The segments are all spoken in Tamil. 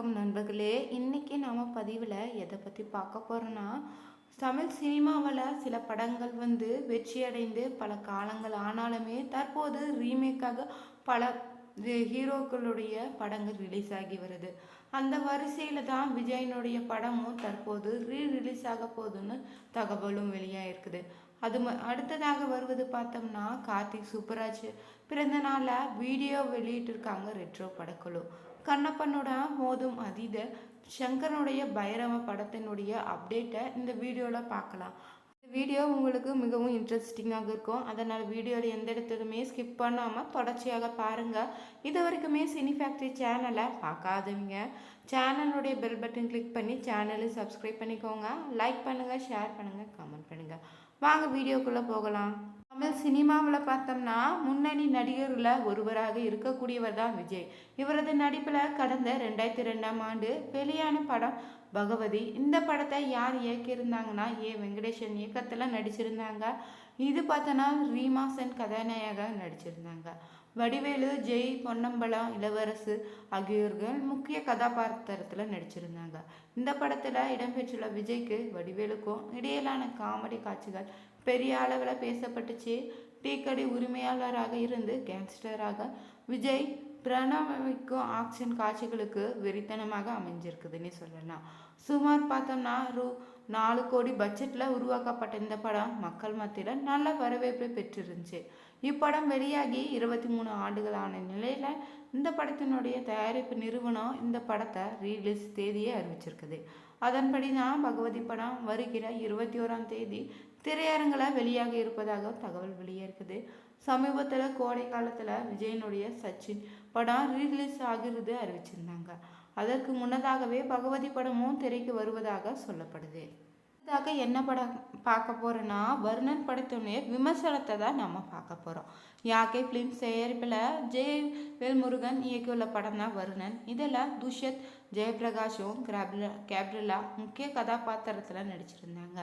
வணக்கம் நண்பர்களே. இன்னைக்கு நாம பதிவில் எதை பற்றி பார்க்க போகிறோன்னா, தமிழ் சினிமாவில் சில படங்கள் வெற்றி அடைந்து பல காலங்கள் ஆனாலுமே தற்போது ரீமேக்காக பல ஹீரோக்களுடைய படங்கள் ரிலீஸ் ஆகி வருது. அந்த வரிசையில் தான் விஜயனுடைய படமும் தற்போது ரிலீஸ் ஆக போகுதுன்னு தகவலும் வெளியாகிருக்குது. அடுத்ததாக வருவது பார்த்தோம்னா, கார்த்திக் சுப்புராஜ் பிறந்த நாளில் வீடியோ வெளியிட்டிருக்காங்க ரெட்ரோ படக்குழு. கண்ணப்பனோட மோதும் அதீத சங்கரனுடைய பைரவ படத்தினுடைய அப்டேட்டை இந்த வீடியோவில் பார்க்கலாம். இந்த வீடியோ உங்களுக்கு மிகவும் இன்ட்ரெஸ்டிங்காக இருக்கும். அதனால் வீடியோவில் எந்த இடத்துலையுமே ஸ்கிப் பண்ணாமல் தொடர்ச்சியாக பாருங்கள். இது வரைக்குமே சினி ஃபேக்ட்ரி சேனலை பார்க்காதவங்க சேனலுடைய பெல் பட்டன் கிளிக் பண்ணி சேனலை சப்ஸ்கிரைப் பண்ணிக்கோங்க. லைக் பண்ணுங்கள், ஷேர் பண்ணுங்கள், கமெண்ட் பண்ணுங்கள். வாங்க வீடியோக்குள்ளே போகலாம். தமிழ் சினிமாவில் பார்த்தோம்னா முன்னணி நடிகர்களில் ஒருவராக இருக்கக்கூடியவர் தான் விஜய். இவரது நடிப்பில் கடந்த 2002ஆம் ஆண்டு வெளியான படம் பகவதி. இந்த படத்தை யார் இயக்கியிருந்தாங்கன்னா வெங்கடேசன் இயக்கத்தில் நடிச்சிருந்தாங்க. இது பார்த்தோன்னா ரீமாசன் கதாநாயக நடிச்சிருந்தாங்க. வடிவேலு, ஜெய், பொன்னம்பலம், இளவரசு ஆகியோர்கள் முக்கிய கதாபாத்திரத்தில் நடிச்சிருந்தாங்க. இந்த படத்தில் இடம்பெற்றுள்ள விஜய்க்கு வடிவேலுக்கும் இடையிலான காமெடி காட்சிகள் பெரிய அளவில் பேசப்பட்டுச்சு. டீக்கடை உரிமையாளராக இருந்து கேங்ஸ்டராக விஜய் பிரணவிக்கும் ஆக்ஷன் காட்சிகளுக்கு வெறித்தனமாக அமைஞ்சிருக்குதுன்னு சொல்லலாம். சுமார் பார்த்தோம்னா 4 கோடி பட்ஜெட்டில் உருவாக்கப்பட்ட இந்த படம் மக்கள் மத்தியில் நல்ல வரவேற்பை பெற்றிருந்துச்சு. இப்படம் வெளியாகி 23 ஆண்டுகள் ஆன நிலையில் இந்த படத்தினுடைய தயாரிப்பு நிறுவனம் இந்த படத்தை ரிலீஸ் தேதியை அறிவிச்சிருக்குது. அதன்படி தான் பகவதி படம் வருகிற 21ஆம் தேதி திரையரங்கில் வெளியாக இருப்பதாக தகவல் வெளியாயிருக்குது. சமீபத்தில் கோடை காலத்தில் விஜயனுடைய சச்சின் படம் ரிலீஸ் ஆகிறது அறிவிச்சிருந்தாங்க. அதற்கு முன்னதாகவே பகவதி படமும் திரைக்கு வருவதாக சொல்லப்படுது. என்ன படம் பார்க்க போகிறோன்னா, வருணன் படத்துடைய விமர்சனத்தை தான் நம்ம பார்க்க போகிறோம். யாக்கே ஃபிலிம்ஸ் தயாரிப்பில் வேல்முருகன் இயக்கியுள்ள படம் தான் வருணன். இதில் துஷ்யத் ஜெயபிரகாஷும் கேப்ரிலா முக்கிய கதாபாத்திரத்தில் நடிச்சிருந்தாங்க.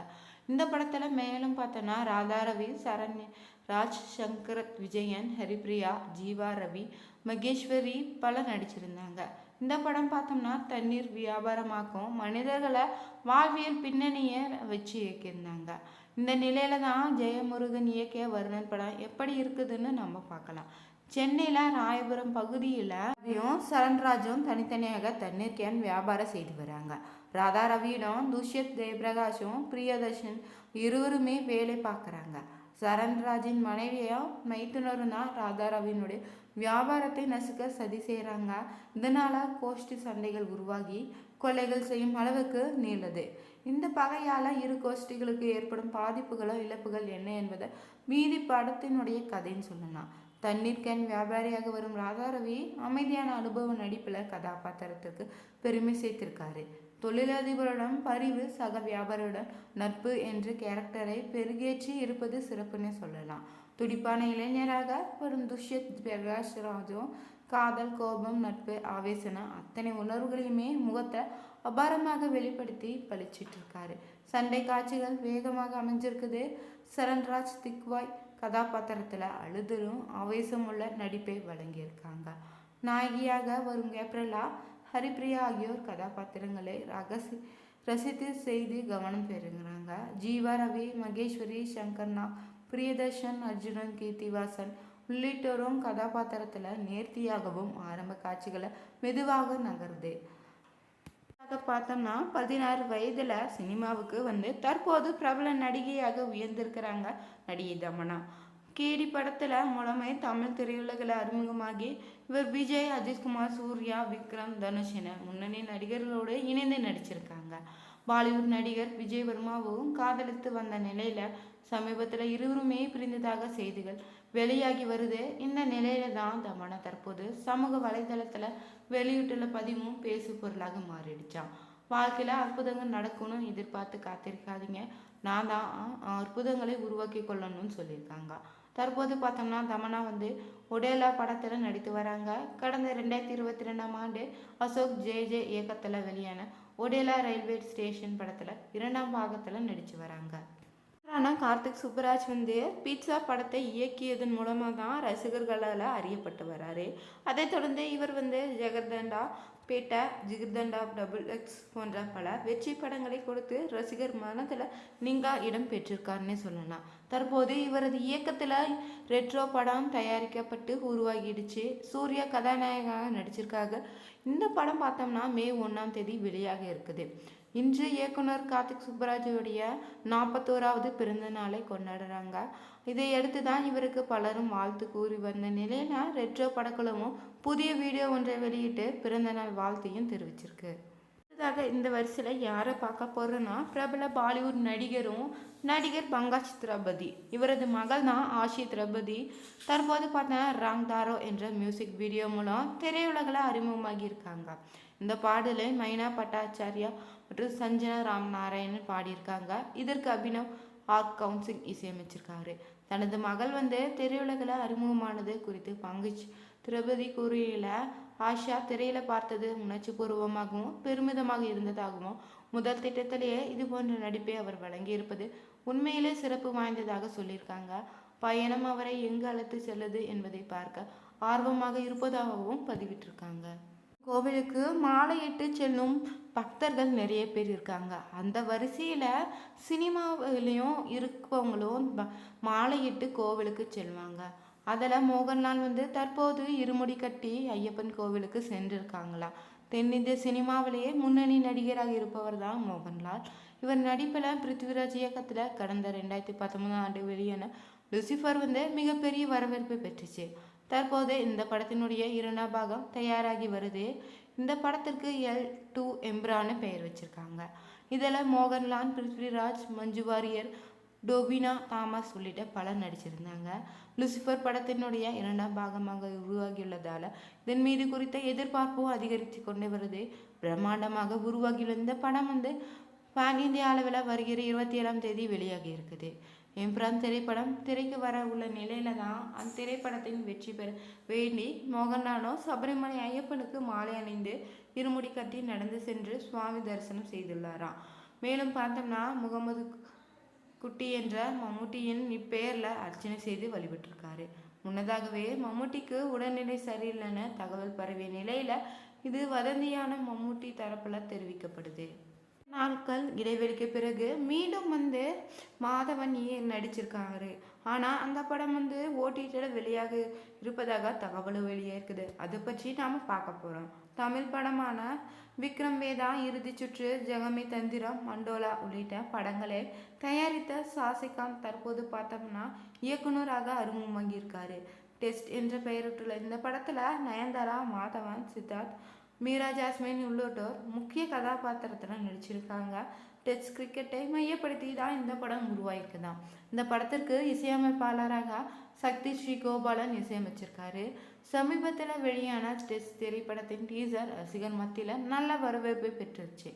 இந்த படத்தில் மேலும் பார்த்தோன்னா ராதாரவி, சரண்யராஜ், சங்கர் விஜயன், ஹரிப்ரியா, ஜீவா ரவி, மகேஸ்வரி பல நடிச்சிருந்தாங்க. இந்த படம் பார்த்தோம்னா தண்ணீர் வியாபாரமாக்கும் மனிதர்களை வாழ்வியல் பின்னணியை வச்சு இயக்கியிருந்தாங்க. இந்த நிலையில தான் ஜெயமுருகன் இயக்கிய வருணன் படம் எப்படி இருக்குதுன்னு நம்ம பார்க்கலாம். சென்னையில் ராயபுரம் பகுதியில் சரண்ராஜும் தனித்தனியாக தண்ணீர் கேன் வியாபாரம் செய்து வராங்க. ராதா ரவியிடம் துஷ்யத் ஜெயபிரகாஷும் பிரியதர்ஷன் இருவருமே வேலை பார்க்குறாங்க. சரண்ராஜின் மனைவியும் மைத்துனரும் தான் ராதாரவியினுடைய வியாபாரத்தை நசுக்க சதி செய்கிறாங்க. இதனால் கோஷ்டி சண்டைகள் உருவாகி கொலைகள் செய்யும் அளவுக்கு நீளுது. இந்த பகையால் இரு கோஷ்டிகளுக்கு ஏற்படும் பாதிப்புகளோ இழப்புகள் என்ன என்பதை மீதி படத்தினுடைய கதைன்னு சொல்லலாம். தண்ணீர் கேன் வியாபாரியாக வரும் ராதாரவி அமைதியான அனுபவ நடிப்பில் கதாபாத்திரத்துக்கு பெருமை சேர்த்திருக்காரு. தொழிலதிபருடன் பரிவு, சக வியாபாரியுடன் நட்பு என்ற கேரக்டரை பெருகேற்றி இருப்பது சிறப்புன்னு சொல்லலாம். துடிப்பான இளைஞராக வரும் துஷ்யத் பிரகாஷ் ராஜும் காதல், கோபம், நட்பு, ஆவேசன அத்தனை உணர்வுகளையுமே முகத்தை அபாரமாக வெளிப்படுத்தி பழிச்சிட்டு இருக்காரு. சண்டை காட்சிகள் வேகமாக அமைஞ்சிருக்குது. சரண்ராஜ் திக்வாய் கதாபாத்திரத்தில் அழுதலும் ஆவேசமுள்ள நடிப்பை வழங்கியிருக்காங்க. நாயகியாக வரும் கேப்ரிலா, ஹரிப்ரியா ஆகியோர் கதாபாத்திரங்களை ரசித்து செய்து கவனம் பெறுகிறாங்க. ஜீவா ரவி, மகேஸ்வரி, சங்கர்னா, பிரியதர்ஷன், அர்ஜுனன், கீர்த்திவாசன் உள்ளிட்டோரும் கதாபாத்திரத்தில் நேர்த்தியாகவும் ஆரம்ப காட்சிகளை மெதுவாக நகருது. பார்த்தோம்னா 16 வயதில் சினிமாவுக்கு தற்போது பிரபல நடிகையாக உயர்ந்திருக்கிறாங்க நடிகை தமன்னா. கேடி படத்தில் மூலமே தமிழ் திரையுலகில் அறிமுகமாகி இவர் விஜய், அஜித்குமார், சூர்யா, விக்ரம், தனுஷ் என முன்னணி நடிகர்களோடு இணைந்து நடிச்சிருக்காங்க. பாலிவுட் நடிகர் விஜய் வர்மாவும் காதலித்து வந்த நிலையில் சமீபத்தில் இருவருமே பிரிந்ததாக செய்திகள் வெளியாகி வருது. இந்த நிலையில தான் தமன்னா தற்போது சமூக வலைதளத்தில் வெளியிட்டுள்ள பதிவும் பேசு பொருளாக மாறிடுச்சான். வாழ்க்கையில் அற்புதங்கள் நடக்கணும்னு எதிர்பார்த்து காத்திருக்காதீங்க, நான் தான் அற்புதங்களை உருவாக்கி கொள்ளணும்னு சொல்லியிருக்காங்க. தற்போது பார்த்தோம்னா தமன்னா ஒடேலா படத்தில் நடித்து வராங்க. கடந்த 2022ஆம் ஆண்டு அசோக் ஜே இயக்கத்தில் வெளியான ஒடேலா ரயில்வே ஸ்டேஷன் படத்தில் 2ஆம் பாகத்தில் நடித்து வராங்க. ஆனால் கார்த்திக் சுப்புராஜ் பீட்சா படத்தை இயக்கியதன் மூலமாக தான் ரசிகர்களால் அறியப்பட்டு வராரு. அதைத் தொடர்ந்து இவர் ஜெகர்தண்டா, பேட்டா, ஜிகிர்தண்டா, டபுள் எக்ஸ் போன்ற பல வெற்றி படங்களை கொடுத்து ரசிகர் மனதில் நீங்கா இடம் பெற்றிருக்காருன்னே சொல்லலாம். தற்போது இவரது இயக்கத்தில் ரெட்ரோ படம் தயாரிக்கப்பட்டு உருவாகிடுச்சு. சூர்யா கதாநாயகனாக நடிச்சிருக்காங்க. இந்த படம் பார்த்தோம்னா மே 1ஆம் தேதி வெளியாக இருக்குது. இன்று இயக்குனர் கார்த்திக் சுப்புராஜுடைய 41வது பிறந்த நாளை கொண்டாடுறாங்க. இதையடுத்து தான் இவருக்கு பலரும் வாழ்த்து கூறி வந்த நிலையில ரெட்ரோ படக்குழுவும் புதிய வீடியோ ஒன்றை வெளியிட்டு பிறந்த நாள் வாழ்த்தையும் தெரிவிச்சிருக்கு. அடுத்ததாக இந்த வரிசையில் யாரை பார்க்க போறோன்னா, பிரபல பாலிவுட் நடிகர் பங்காஜ் திரபதி. இவரது மகள் தான் ஆஷி திரபதி. தற்போது பார்த்தா ராங் தாரோ என்ற மியூசிக் வீடியோ மூலம் திரையுலகில் அறிமுகமாகி இருக்காங்க. இந்த பாடலை மைனா பட்டாச்சாரியா மற்றும் சஞ்சனா ராம் நாராயணன் பாடியிருக்காங்க. இதற்கு அபினவ் ஆர் கவுன்சிங் இசையமைச்சிருக்காரு. தனது மகள் திரையுலகில் அறிமுகமானது குறித்து பங்கஜ் திரபதி கூறியில, ஆஷா திரையில பார்த்தது உணர்ச்சி பூர்வமாகவும் பெருமிதமாக இருந்ததாகவும் முதல் திட்டத்திலேயே இது போன்ற நடிப்பை அவர் வழங்கியிருப்பது உண்மையிலே சிறப்பு வாய்ந்ததாக சொல்லியிருக்காங்க. பயணம் அவரை எங்கு அழைத்து செல்லுது என்பதை பார்க்க ஆர்வமாக இருப்பதாகவும் பதிவிட்டிருக்காங்க. கோவிலுக்கு மாலையிட்டு செல்லும் பக்தர்கள் நிறைய பேர் இருக்காங்க. அந்த வரிசையில் சினிமாவிலையும் இருப்பவங்களும் மாலையிட்டு கோவிலுக்கு செல்வாங்க. அதில் மோகன்லால் தற்போது இருமுடி கட்டி ஐயப்பன் கோவிலுக்கு சென்றிருக்காங்களா. தென்னிந்திய சினிமாவிலேயே முன்னணி நடிகராக இருப்பவர் தான் மோகன்லால். இவர் நடிப்பில் பிருத்திவிராஜ் இயக்கத்தில் கடந்த 2019ஆம் ஆண்டு வெளியான லூசிஃபர் மிகப்பெரிய வரவேற்பை பெற்றுச்சு. தற்போது இந்த படத்தினுடைய 2ஆம் பாகம் தயாராகி வருது. இந்த படத்திற்கு L2 எம்பிரான்னு பெயர் வச்சிருக்காங்க. இதில் மோகன்லால், பிருத்விராஜ், மஞ்சு வாரியர், டோபினா தாமஸ் உள்ளிட்ட பலர் நடிச்சிருந்தாங்க. லூசிஃபர் படத்தினுடைய 2ஆம் பாகமாக உருவாகியுள்ளதால் இதன் மீது குறித்த எதிர்பார்ப்பும் அதிகரித்து கொண்டு வருது. பிரம்மாண்டமாக உருவாகியுள்ள இந்த படம் பேன் இந்திய அளவில் வருகிற 27ஆம் தேதி வெளியாகி இருக்குது. எம்பிரான் திரைப்படம் திரைக்கு வர உள்ள நிலையில தான் அந்த திரைப்படத்தின் வெற்றி பெற வேண்டி மோகன்லாலும் சபரிமலை ஐயப்பனுக்கு மாலை அணிந்து இருமுடி கட்டி நடந்து சென்று சுவாமி தரிசனம் செய்துள்ளாராம். மேலும் பார்த்தோம்னா முகமது குட்டி என்ற மம்முட்டியின் இப்பெயரில் அர்ச்சனை செய்து வழிபட்டிருக்காரு. முன்னதாகவே மம்முட்டிக்கு உடல்நிலை சரியில்லைன்னு தகவல் பரவிய நிலையில இது வதந்தியான மம்முட்டி தரப்புல தெரிவிக்கப்படுது. நாட்கள் இடைவெளிக்கு பிறகு மீண்டும் மாதவன் நடிச்சிருக்காரு. ஆனால் அந்த படம் ஓடிடியில் வெளியாக இருப்பதாக தகவல் வெளியே இருக்குது. அதை பற்றி நாம் பார்க்க போகிறோம். தமிழ் படமான விக்ரம் வேதா, இறுதி சுற்று, ஜெகமே தந்திரம், மண்டோலா உள்ளிட்ட படங்களை தயாரித்த சாசிகாந்த் தற்போது பார்த்தோம்னா இயக்குனராக அறிமுகமாகியிருக்காரு. டெஸ்ட் என்ற பெயரிட்டுள்ள இந்த படத்தில் நயன்தாரா, மாதவன், சித்தார்த், மீரா ஜாஸ்மின் உள்ளிட்டோர் முக்கிய கதாபாத்திரத்தில் நடிச்சிருக்காங்க. டெஸ்ட் கிரிக்கெட்டை மையப்படுத்தி தான் இந்த படம் உருவாயிருக்குதான். இந்த படத்திற்கு இசையமைப்பாளராக சக்தி ஸ்ரீ கோபாலன் இசையமைச்சிருக்காரு. சமீபத்தில் வெளியான டெஸ்ட் திரைப்படத்தின் டீசர் ரசிகர் மத்தியில் நல்ல வரவேற்பை பெற்றுச்சு.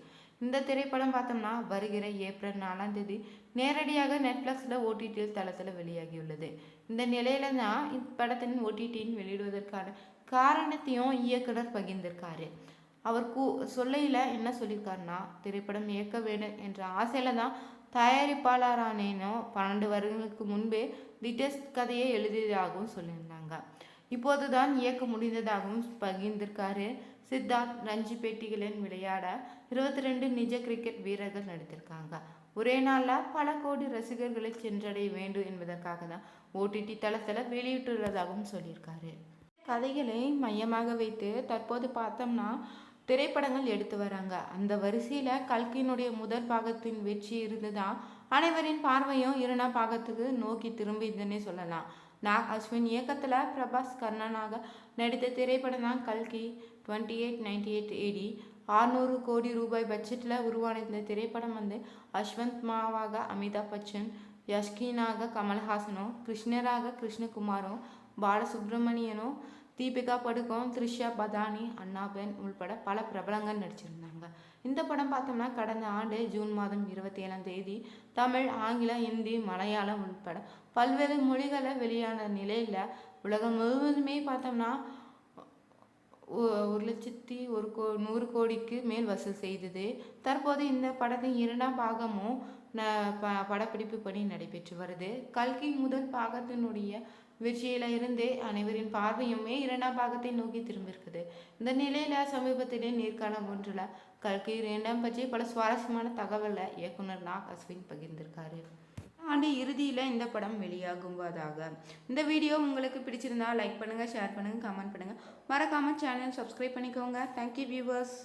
இந்த திரைப்படம் பார்த்தோம்னா வருகிற ஏப்ரல் 4ஆம் தேதி நேரடியாக நெட்ஃப்ளிக்ஸில் ஓடிடி தளத்தில் வெளியாகியுள்ளது. இந்த நிலையில தான் இப்படத்தின் ஓடிடியின் வெளியிடுவதற்கான காரணத்தையும் இயக்குனர் பகிர்ந்திருக்காரு. அவர் சொல்லையில் என்ன சொல்லியிருக்காருன்னா, திரைப்படம் இயக்க வேண்டும் என்ற ஆசையில தான் தயாரிப்பாளரானேனோ 12 வருடங்களுக்கு முன்பே தி டெஸ்ட் கதையை எழுதியதாகவும் சொல்லியிருந்தாங்க. இப்போது தான் இயக்க முடிந்ததாகவும் பகிர்ந்திருக்காரு. சித்தார்த் ரஞ்சி பேட்டிகளில் விளையாட 22 நிஜ கிரிக்கெட் வீரர்கள் நடித்திருக்காங்க. ஒரே நாளில் பல கோடி ரசிகர்களை சென்றடைய வேண்டும் என்பதற்காக தான் ஓடிடி தளத்தில் வெளியிட்டுள்ளதாகவும் சொல்லியிருக்காரு. கதைகளை மையமாக வைத்து தற்போது பார்த்தோம்னா திரைப்படங்கள் எடுத்து வராங்க. அந்த வரிசையில் கல்கியினுடைய முதல் பாகத்தின் வெற்றி இருந்துதான் அனைவரின் பார்வையும் 2ஆம் பாகத்துக்கு நோக்கி திரும்பிதுன்னே சொல்லலாம். நாக் அஸ்வின் இயக்கத்தில் பிரபாஸ் கர்ணனாக நடித்த திரைப்படம் தான் கல்கி. 2898 AD 600 கோடி ரூபாய் பட்ஜெட்டில் உருவான இந்த திரைப்படம் அஸ்வந்த் மாவாக அமிதாப் பச்சன், யஷ்கினாக கமல்ஹாசனும், கிருஷ்ணராக கிருஷ்ணகுமாரும், பாலசுப்ரமணியனும், தீபிகா படுகோன், த்ரிஷா பதானி, அண்ணாபென் உள்பட பல பிரபலங்கள் நடிச்சிருந்தாங்க. இந்த படம் பார்த்தோம்னா கடந்த ஆண்டு ஜூன் மாதம் 27ஆம் தேதி தமிழ், ஆங்கிலம், ஹிந்தி, மலையாளம் உள்பட பல்வேறு மொழிகளில் வெளியான நிலையில் உலகம் முழுவதுமே பார்த்தோம்னா 1,100 கோடிக்கு மேல் வசூல் செய்தது. தற்போது இந்த படத்தின் 2ஆம் பாகமும் படப்பிடிப்பு பணி நடைபெற்று வருது. கல்கி முதல் பாகத்தினுடைய வெற்றியில இருந்து அனைவரின் பார்வையுமே இரண்டாம் பாகத்தை நோக்கி திரும்பியிருக்குது. இந்த நிலையில சமீபத்திலே நேர்காணல் ஒன்றுல கல்கி 2 பற்றி பல சுவாரஸ்யமான தகவலை இயக்குனர் நாக் அஸ்வின் பகிர்ந்திருக்காரு. ஆண்டு இறுதியில் இந்த படம் வெளியாகுவதாக. இந்த வீடியோ உங்களுக்கு பிடிச்சிருந்தா லைக் பண்ணுங்கள், ஷேர் பண்ணுங்கள், கமெண்ட் பண்ணுங்கள். மறக்காமல் சேனல் சப்ஸ்கிரைப் பண்ணிக்கோங்க. Thank you viewers.